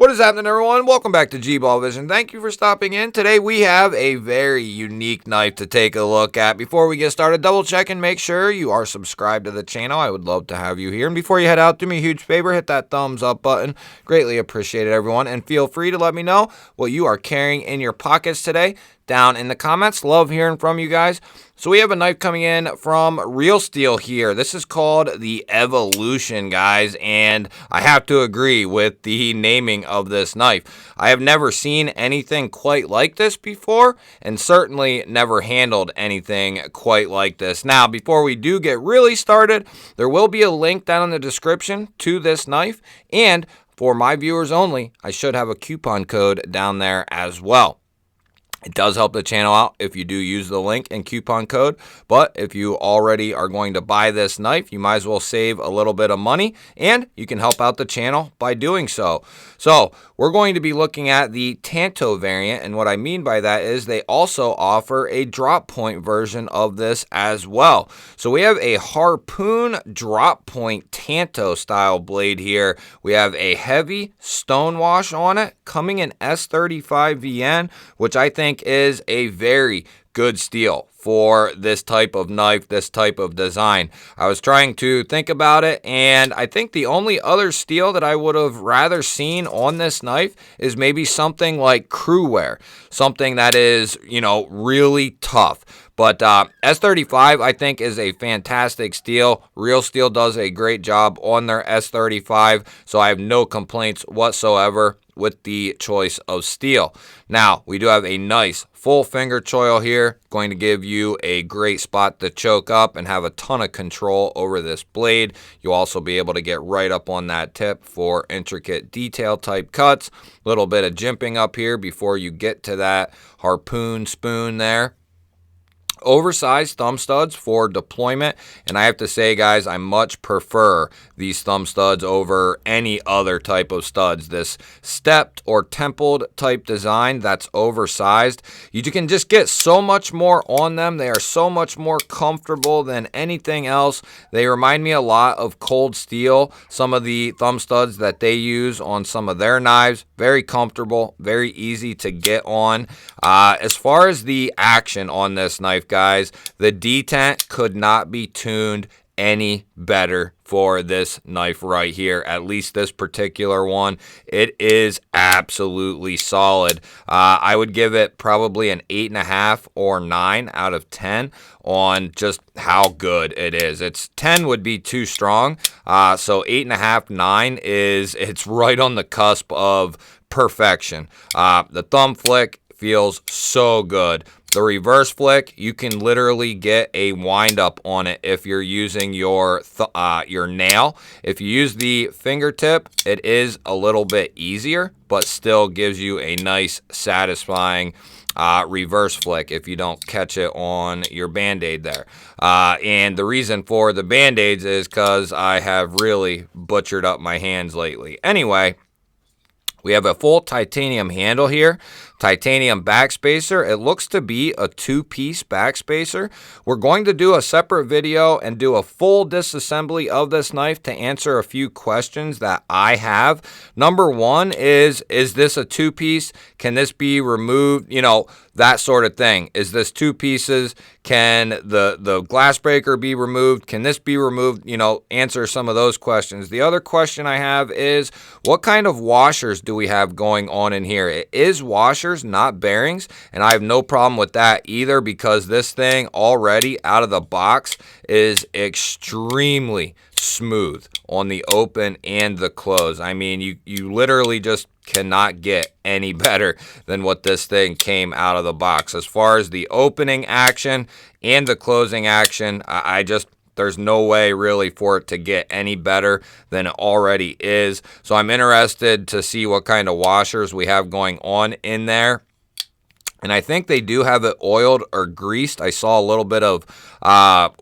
What is happening, everyone? Welcome back to G-Ball Vision. Thank you for stopping in. Today we have a very unique knife to take a look at. Before we get started, double check and make sure you are subscribed to the channel. I would love to have you here. And before you head out, do me a huge favor, hit that thumbs up button. Greatly appreciate it, everyone. And feel free to let me know what you are carrying in your pockets today down in the comments. Love hearing from you guys. So we have a knife coming in from Real Steel here. This is called the Evolution, guys, and I have to agree with the naming of this knife. I have never seen anything quite like this before, and certainly never handled anything quite like this. Now, before we do get really started, there will be a link down in the description to this knife, and for my viewers only, I should have a coupon code down there as well. It does help the channel out if you do use the link and coupon code, but if you already are going to buy this knife, you might as well save a little bit of money, and you can help out the channel by doing so. So we're going to be looking at the Tanto variant, and what I mean by that is they also offer a drop point version of this as well. So we have a harpoon drop point Tanto style blade here. We have a heavy stone wash on it, coming in S35 VN, which I think is a very good steel for this type of knife, this type of design. I was trying to think about it, and I think the only other steel that I would have rather seen on this knife is maybe something like Crewware, something that is, you know, really tough. But S35, I think, is a fantastic steel. Real Steel does a great job on their S35, so I have no complaints whatsoever with the choice of steel. Now, we do have a nice full finger choil here, going to give you a great spot to choke up and have a ton of control over this blade. You'll also be able to get right up on that tip for intricate detail type cuts. A little bit of jimping up here before you get to that harpoon spoon there. Oversized thumb studs for deployment, and I have to say, guys, I much prefer these thumb studs over any other type of studs. This stepped or templed type design that's oversized, you can just get so much more on them. They are so much more comfortable than anything else. They remind me a lot of Cold Steel, some of the thumb studs that they use on some of their knives. Very comfortable, very easy to get on. As far as the action on this knife, guys, the detent could not be tuned any better for this knife right here, at least this particular one. It is absolutely solid. I would give it probably an 8.5 or 9 out of 10 on just how good it is. It's 10 would be too strong, so 8.5, 9 it's right on the cusp of perfection. The thumb flick feels so good. The reverse flick, you can literally get a wind up on it if you're using your nail. If you use the fingertip, it is a little bit easier, but still gives you a nice, satisfying reverse flick if you don't catch it on your Band-Aid there. And the reason for the Band-Aids is because I have really butchered up my hands lately. Anyway, we have a full titanium handle here, titanium backspacer. It looks to be a two-piece backspacer. We're going to do a separate video and do a full disassembly of this knife to answer a few questions that I have. Number one is this a two-piece? Can this be removed? You know, that sort of thing. Is this two pieces? Can the glass breaker be removed? Can this be removed? You know, answer some of those questions. The other question I have is, what kind of washers do we have going on in here? It is washers, not bearings, and I have no problem with that either, because this thing already out of the box is extremely smooth on the open and the close. I mean, you literally just cannot get any better than what this thing came out of the box. As far as the opening action and the closing action, there's no way really for it to get any better than it already is. So I'm interested to see what kind of washers we have going on in there. And I think they do have it oiled or greased. I saw a little bit of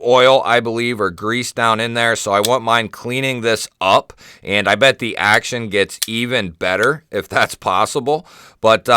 oil, I believe, or grease down in there. So I wouldn't mind cleaning this up. And I bet the action gets even better if that's possible. But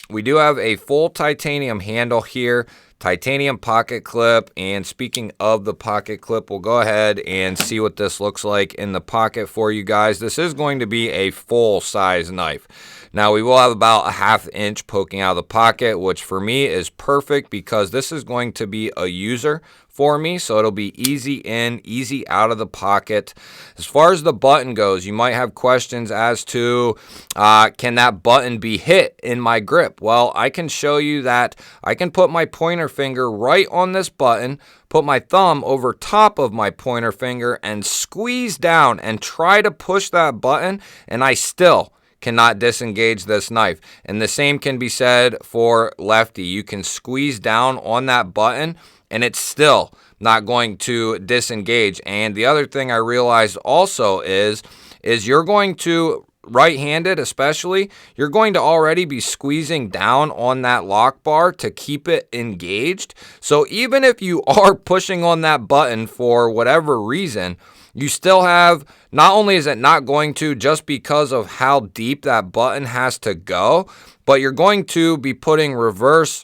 we do have a full titanium handle here, titanium pocket clip, and speaking of the pocket clip, we'll go ahead and see what this looks like in the pocket for you guys. This is going to be a full size knife. Now we will have about a 1/2 inch poking out of the pocket, which for me is perfect because this is going to be a user for me, so it'll be easy in, easy out of the pocket. As far as the button goes, you might have questions as to can that button be hit in my grip? Well, I can show you that I can put my pointer finger right on this button, put my thumb over top of my pointer finger and squeeze down and try to push that button, and I still cannot disengage this knife. And the same can be said for lefty. You can squeeze down on that button and it's still not going to disengage. And the other thing I realized also is you're going to, right-handed especially, you're going to already be squeezing down on that lock bar to keep it engaged. So even if you are pushing on that button for whatever reason, you still have, not only is it not going to just because of how deep that button has to go, but you're going to be putting reverse,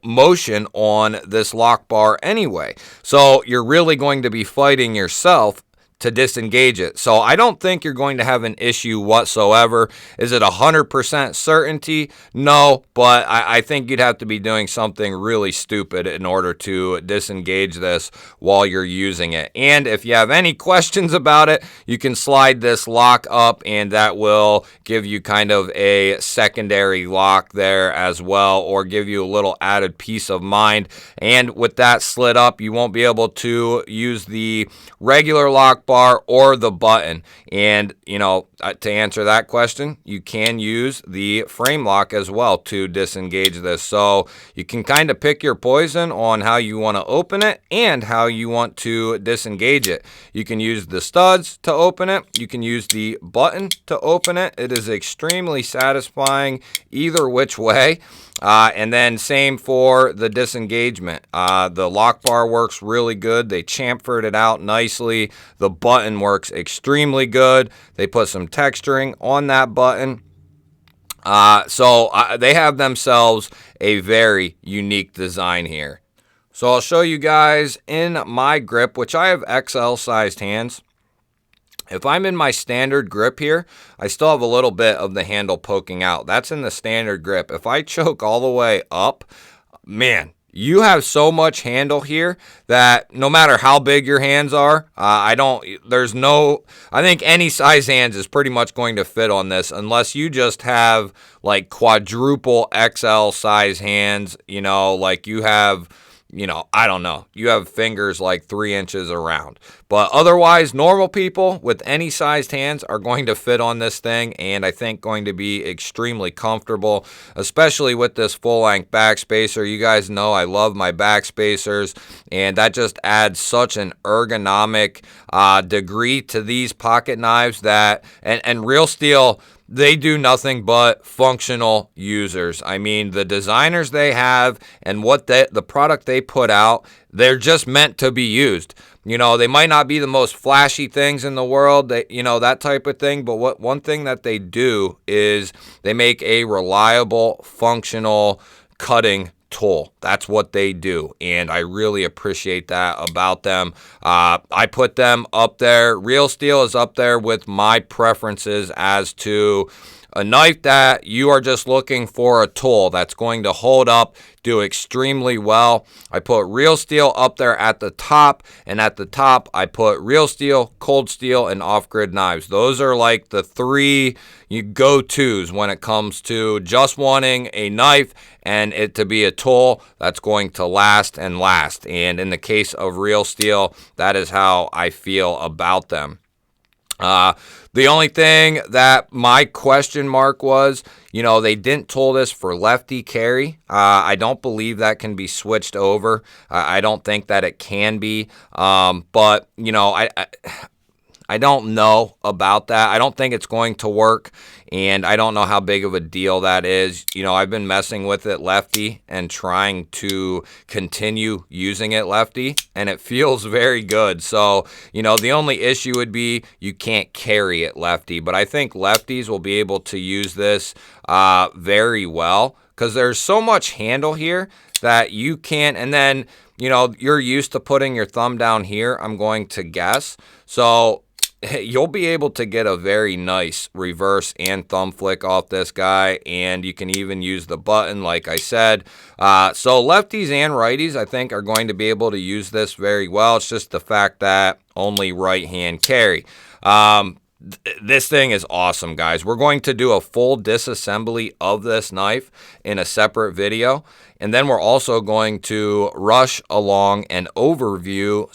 motion on this lock bar anyway. So you're really going to be fighting yourself to disengage it. So I don't think you're going to have an issue whatsoever. Is it 100% certainty? No, but I think you'd have to be doing something really stupid in order to disengage this while you're using it. And if you have any questions about it, you can slide this lock up and that will give you kind of a secondary lock there as well, or give you a little added peace of mind. And with that slid up, you won't be able to use the regular lock bar or the button. And to answer that question, you can use the frame lock as well to disengage this. So you can kind of pick your poison on how you want to open it and how you want to disengage it. You can use the studs to open it. You can use the button to open it. It is extremely satisfying either which way. And then same for the disengagement. The lock bar works really good. They chamfered it out nicely. The button works extremely good. They put some texturing on that button. So they have themselves a very unique design here. So I'll show you guys in my grip, which I have XL sized hands. If I'm in my standard grip here, I still have a little bit of the handle poking out. That's in the standard grip. If I choke all the way up, man, you have so much handle here that no matter how big your hands are, I think any size hands is pretty much going to fit on this unless you just have like quadruple XL size hands, like you have, I don't know. You have fingers like 3 inches around. But otherwise, normal people with any sized hands are going to fit on this thing, and I think going to be extremely comfortable, especially with this full-length backspacer. You guys know I love my backspacers, and that just adds such an ergonomic degree to these pocket knives that, and Real Steel, they do nothing but functional users. I mean, the designers they have and the product they put out, they're just meant to be used. They might not be the most flashy things in the world, that type of thing, but one thing that they do is they make a reliable, functional cutting tool. That's what they do, and I really appreciate that about them. I put them up there. Real Steel is up there with my preferences as to a knife that you are just looking for a tool that's going to hold up, do extremely well. I put Real Steel up there at the top, and at the top I put Real Steel, Cold Steel, and Off-Grid Knives. Those are like the three go-tos when it comes to just wanting a knife and it to be a tool that's going to last and last. And in the case of Real Steel, that is how I feel about them. The only thing that my question mark was, they didn't tool this for lefty carry. I don't believe that can be switched over. I don't think that it can be. But, I don't know about that. I don't think it's going to work, and I don't know how big of a deal that is. You know, I've been messing with it lefty and trying to continue using it lefty, and it feels very good. So, you know, the only issue would be you can't carry it lefty, but I think lefties will be able to use this very well because there's so much handle here that you can, and then, you know, you're used to putting your thumb down here, I'm going to guess. So you'll be able to get a very nice reverse and thumb flick off this guy, and you can even use the button like I said. So lefties and righties I think are going to be able to use this very well. It's just the fact that only right hand carry. This thing is awesome, guys. We're going to do a full disassembly of this knife in a separate video. And then we're also going to rush along an overview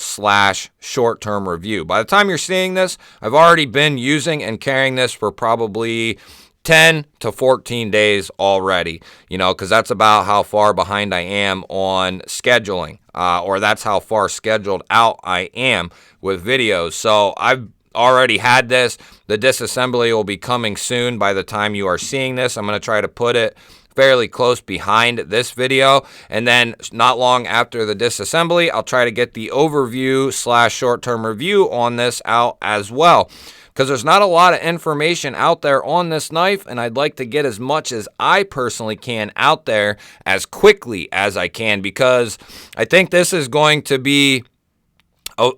/ short-term review. By the time you're seeing this, I've already been using and carrying this for probably 10 to 14 days already, you know, because that's about how far behind I am on scheduling, or that's how far scheduled out I am with videos. So I've already had this. The disassembly will be coming soon by the time you are seeing this. I'm going to try to put it fairly close behind this video, and then not long after the disassembly, I'll try to get the overview / short-term review on this out as well, because there's not a lot of information out there on this knife, and I'd like to get as much as I personally can out there as quickly as I can, because I think this is going to be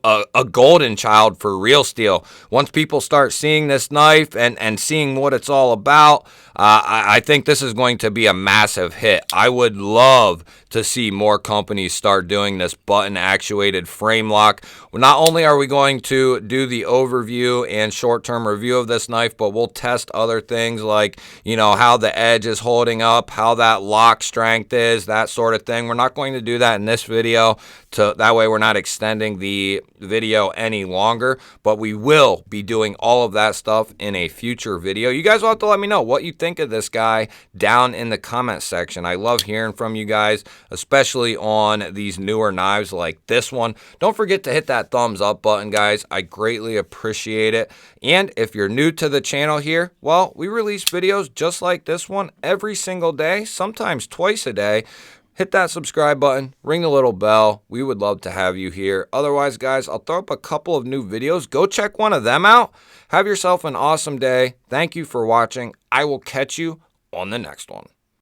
a golden child for real steel. Once people start seeing this knife and seeing what it's all about, I think this is going to be a massive hit. I would love to see more companies start doing this button actuated frame lock. Not only are we going to do the overview and short-term review of this knife, but we'll test other things like, you know, how the edge is holding up, how that lock strength is, that sort of thing. We're not going to do that in this video, that way we're not extending the video any longer, but we will be doing all of that stuff in a future video. You guys will have to let me know what you think of this guy down in the comment section. I love hearing from you guys, especially on these newer knives like this one. Don't forget to hit that thumbs up button, guys. I greatly appreciate it. And if you're new to the channel here, well, we release videos just like this one every single day, sometimes twice a day. Hit that subscribe button, ring the little bell. We would love to have you here. Otherwise, guys, I'll throw up a couple of new videos. Go check one of them out. Have yourself an awesome day. Thank you for watching. I will catch you on the next one.